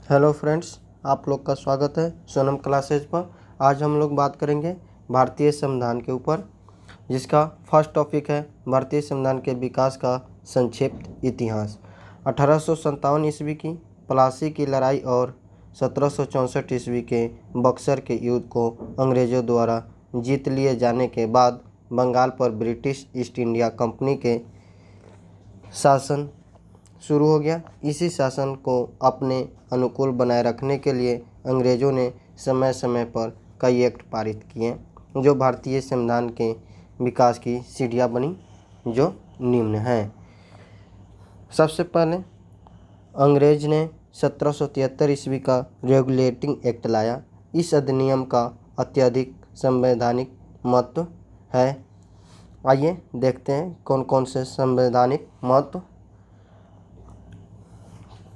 Hello friends, आप लोग का स्वागत है सोनम क्लासेज पर। आज हम लोग बात करेंगे भारतीय संविधान के ऊपर, जिसका फर्स्ट टॉपिक है भारतीय संविधान के विकास का संक्षिप्त इतिहास। 1857 ईस्वी की प्लासी की लड़ाई और 1764 ईस्वी के बक्सर के युद्ध को अंग्रेज़ों द्वारा जीत लिए जाने के बाद बंगाल पर ब्रिटिश ईस्ट इंडिया कंपनी के शासन शुरू हो गया। इसी शासन को अपने अनुकूल बनाए रखने के लिए अंग्रेज़ों ने समय समय पर कई एक्ट पारित किए, जो भारतीय संविधान के विकास की सीढ़ियाँ बनी, जो निम्न हैं। सबसे पहले अंग्रेज ने 1773 ईस्वी का रेगुलेटिंग एक्ट लाया। इस अधिनियम का अत्यधिक संवैधानिक महत्व है। आइए देखते हैं कौन कौन से संवैधानिक महत्व।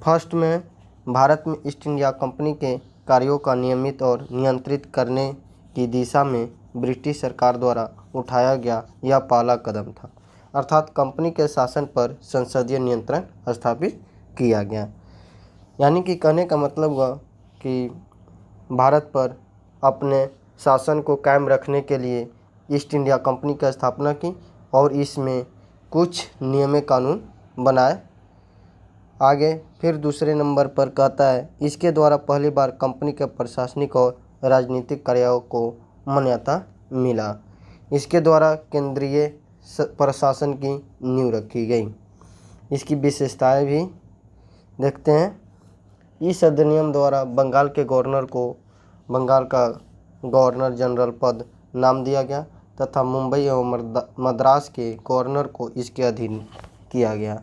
फर्स्ट में, भारत में ईस्ट इंडिया कंपनी के कार्यों का नियमित और नियंत्रित करने की दिशा में ब्रिटिश सरकार द्वारा उठाया गया यह पहला कदम था। अर्थात कंपनी के शासन पर संसदीय नियंत्रण स्थापित किया गया। यानी कि कहने का मतलब हुआ कि भारत पर अपने शासन को कायम रखने के लिए ईस्ट इंडिया कंपनी की स्थापना की और इसमें कुछ नियम कानून बनाए। आगे फिर दूसरे नंबर पर कहता है, इसके द्वारा पहली बार कंपनी के प्रशासनिक और राजनीतिक कार्यों को मान्यता मिला। इसके द्वारा केंद्रीय प्रशासन की नींव रखी गई। इसकी विशेषताएं भी देखते हैं। इस अधिनियम द्वारा बंगाल के गवर्नर को बंगाल का गवर्नर जनरल पद नाम दिया गया तथा मुंबई एवं मद्रास के गवर्नर को इसके अधीन किया गया।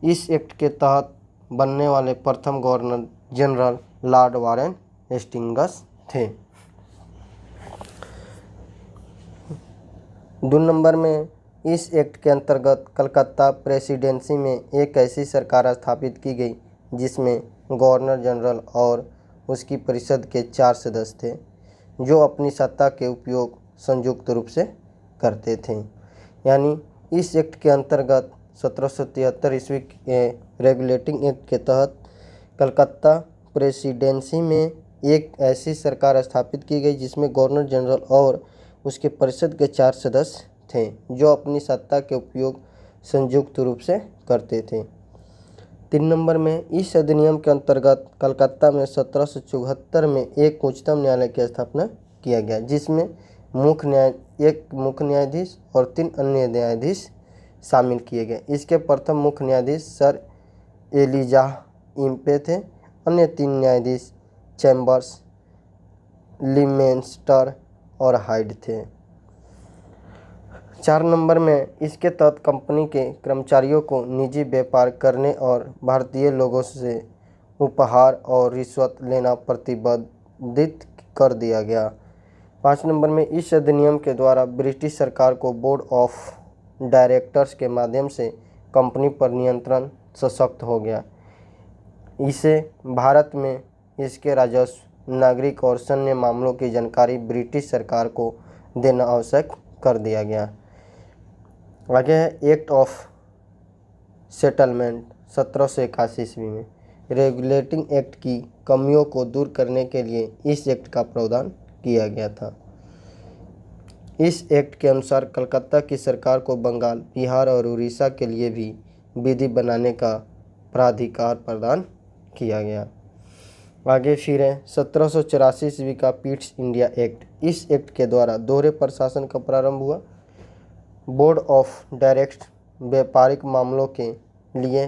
इस एक्ट के तहत बनने वाले प्रथम governor general Lord Warren Hastings थे। 2 नंबर में, इस एक्ट के अंतर्गत कलकत्ता प्रेसिडेंसी में एक ऐसी सरकार स्थापित की गई जिसमें गवर्नर जनरल और उसकी परिषद के 4 सदस्य थे, जो अपनी सत्ता के उपयोग संयुक्त रूप से करते थे। यानी इस एक्ट के अंतर्गत 1773 ईस्वी के रेगुलेटिंग एक्ट के तहत कलकत्ता प्रेसिडेंसी में एक ऐसी सरकार स्थापित की गई जिसमें गवर्नर जनरल और उसके परिषद के 4 सदस्य थे, जो अपनी सत्ता के उपयोग संयुक्त रूप से करते थे। 3 नंबर में, इस अधिनियम के अंतर्गत कलकत्ता में 1774 में एक उच्चतम न्यायालय की स्थापना किया गया, जिसमें एक मुख्य न्यायाधीश और 3 अन्य न्यायाधीश शामिल किए गए। इसके प्रथम मुख्य न्यायाधीश सर एलिजाह इम्पे थे। अन्य 3 न्यायाधीश चैम्बर्स, लिमेंस्टर और हाइड थे। 4 नंबर में, इसके तहत कंपनी के कर्मचारियों को निजी व्यापार करने और भारतीय लोगों से उपहार और रिश्वत लेना प्रतिबंधित कर दिया गया। 5 नंबर में, इस अधिनियम के द्वारा ब्रिटिश सरकार को बोर्ड ऑफ डायरेक्टर्स के माध्यम से कंपनी पर नियंत्रण सशक्त हो गया। इसे भारत में इसके राजस्व, नागरिक और सैन्य मामलों की जानकारी ब्रिटिश सरकार को देना आवश्यक कर दिया गया। आगे है एक्ट ऑफ सेटलमेंट 1781 ईस्वी में। रेगुलेटिंग एक्ट की कमियों को दूर करने के लिए इस एक्ट का प्रावधान किया गया था। इस एक्ट के अनुसार कलकत्ता की सरकार को बंगाल, बिहार और उड़ीसा के लिए भी विधि बनाने का प्राधिकार प्रदान किया गया। आगे फिर है 1784 ईस्वी का पीट्स इंडिया एक्ट। इस एक्ट के द्वारा दोहरे प्रशासन का प्रारंभ हुआ। बोर्ड ऑफ डायरेक्ट व्यापारिक मामलों के लिए,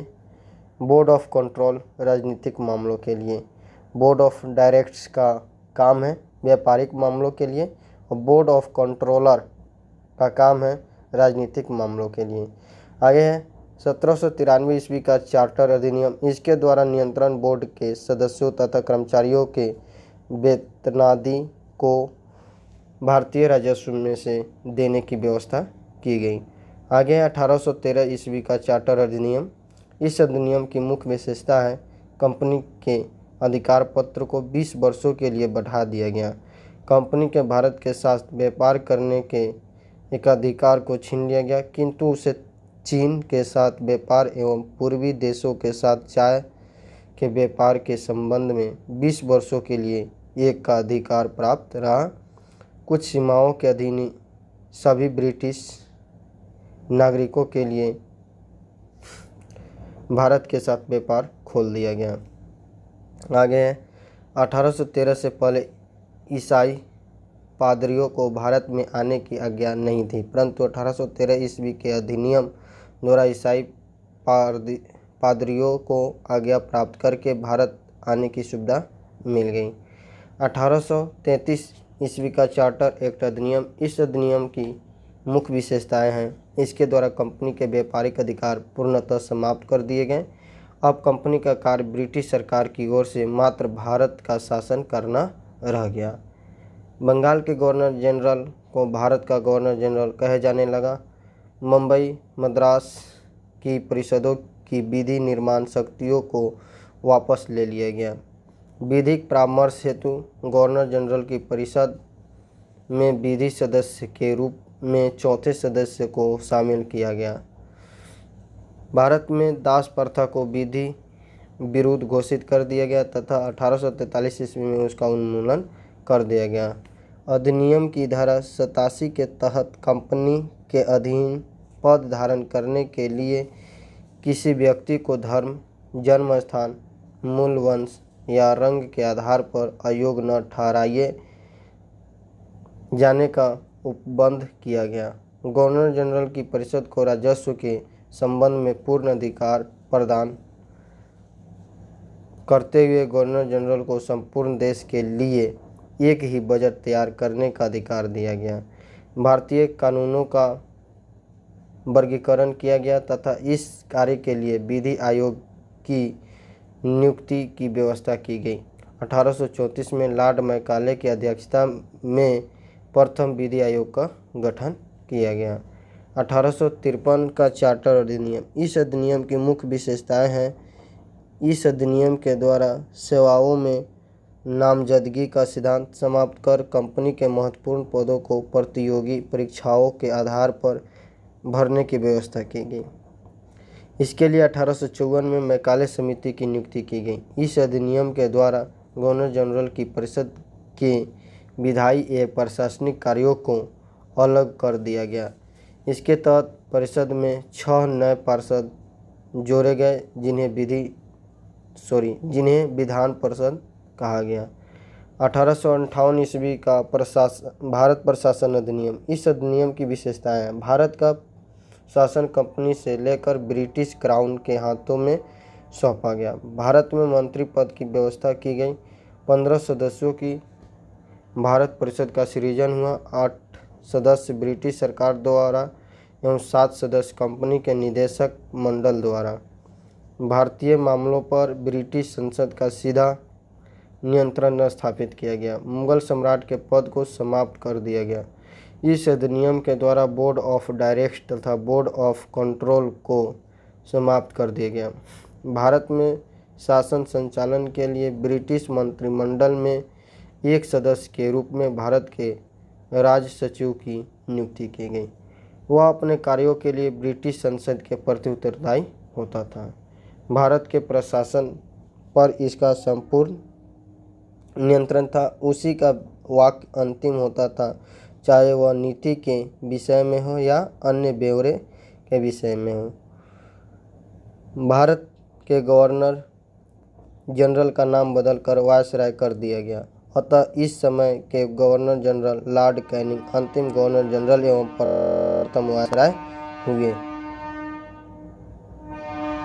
बोर्ड ऑफ कंट्रोल राजनीतिक मामलों के लिए। बोर्ड ऑफ डायरेक्ट्स का काम है व्यापारिक मामलों के लिए और बोर्ड ऑफ कंट्रोलर का काम है राजनीतिक मामलों के लिए। आगे है 1793 ईस्वी का चार्टर अधिनियम। इसके द्वारा नियंत्रण बोर्ड के सदस्यों तथा कर्मचारियों के वेतनादि को भारतीय राजस्व में से देने की व्यवस्था की गई। आगे है 1813 ईस्वी का चार्टर अधिनियम। इस अधिनियम की मुख्य विशेषता है कंपनी के अधिकार पत्र को 20 वर्षों के लिए बढ़ा दिया गया। कंपनी के भारत के साथ व्यापार करने के एक अधिकार को छीन लिया गया, किंतु उसे चीन के साथ व्यापार एवं पूर्वी देशों के साथ चाय के व्यापार के संबंध में 20 वर्षों के लिए एक का अधिकार प्राप्त रहा। कुछ सीमाओं के अधीन सभी ब्रिटिश नागरिकों के लिए भारत के साथ व्यापार खोल दिया गया। आगे 1813 से पहले ईसाई पादरियों को भारत में आने की आज्ञा नहीं थी, परंतु 1813 ईस्वी के अधिनियम द्वारा ईसाई पादरियों को आज्ञा प्राप्त करके भारत आने की सुविधा मिल गई। 1833 ईस्वी का चार्टर एक्ट अधिनियम, इस अधिनियम की मुख्य विशेषताएं हैं। इसके द्वारा कंपनी के व्यापारिक अधिकार पूर्णतः समाप्त कर दिए गए। अब कंपनी का कार्य ब्रिटिश सरकार की ओर से मात्र भारत का शासन करना रह गया। बंगाल के गवर्नर जनरल को भारत का गवर्नर जनरल कहे जाने लगा। मुंबई मद्रास की परिषदों की विधि निर्माण शक्तियों को वापस ले लिया गया। विधिक परामर्श हेतु गवर्नर जनरल की परिषद में विधि सदस्य के रूप में चौथे सदस्य को शामिल किया गया। भारत में दास प्रथा को विधि विरुद्ध घोषित कर दिया गया तथा 1843 ईस्वी में उसका उन्मूलन कर दिया गया। अधिनियम की धारा 87 के तहत कंपनी के अधीन पद धारण करने के लिए किसी व्यक्ति को धर्म, जन्म स्थान, मूल वंश या रंग के आधार पर अयोग्य न ठहराए जाने का उपबंध किया गया। गवर्नर जनरल की परिषद को राजस्व के संबंध में पूर्ण अधिकार प्रदान करते हुए गवर्नर जनरल को संपूर्ण देश के लिए एक ही बजट तैयार करने का अधिकार दिया गया। भारतीय कानूनों का वर्गीकरण किया गया तथा इस कार्य के लिए विधि आयोग की नियुक्ति की व्यवस्था की गई। 1834 में लॉर्ड मैकाले की अध्यक्षता में प्रथम विधि आयोग का गठन किया गया। 1853 का चार्टर अधिनियम, इस अधिनियम की मुख्य विशेषताएं हैं। इस अधिनियम के द्वारा सेवाओं में नामजदगी का सिद्धांत समाप्त कर कंपनी के महत्वपूर्ण पदों को प्रतियोगी परीक्षाओं के आधार पर भरने की व्यवस्था की गई। इसके लिए 1854 में मैकाले समिति की नियुक्ति की गई। इस अधिनियम के द्वारा गवर्नर जनरल की परिषद के विधायी एवं प्रशासनिक कार्यों को अलग कर दिया गया। इसके तहत परिषद में 6 नए पार्षद जोड़े गए जिन्हें विधान परिषद कहा गया। 1858 ईस्वी का भारत प्रशासन अधिनियम, इस अधिनियम की विशेषताएं हैं। भारत का शासन कंपनी से लेकर ब्रिटिश क्राउन के हाथों में सौंपा गया। भारत में मंत्री पद की व्यवस्था की गई। 15 सदस्यों की भारत परिषद का सृजन हुआ। 8 सदस्य ब्रिटिश सरकार द्वारा एवं 7 सदस्य कंपनी के निदेशक मंडल द्वारा। भारतीय मामलों पर ब्रिटिश संसद का सीधा नियंत्रण स्थापित किया गया। मुगल सम्राट के पद को समाप्त कर दिया गया। इस अधिनियम के द्वारा बोर्ड ऑफ डायरेक्टर्स तथा बोर्ड ऑफ कंट्रोल को समाप्त कर दिया गया। भारत में शासन संचालन के लिए ब्रिटिश मंत्रिमंडल में एक सदस्य के रूप में भारत के राज सचिव की नियुक्ति की गई। वह अपने कार्यों के लिए ब्रिटिश संसद के प्रति उत्तरदायी होता था। भारत के प्रशासन पर इसका संपूर्ण नियंत्रण था। उसी का वाक अंतिम होता था, चाहे वह नीति के विषय में हो या अन्य ब्यौरे के विषय में हो। भारत के गवर्नर जनरल का नाम बदलकर वायसराय कर दिया गया। अतः इस समय के गवर्नर जनरल लॉर्ड कैनिंग अंतिम गवर्नर जनरल एवं प्रथम वायसराय हुए।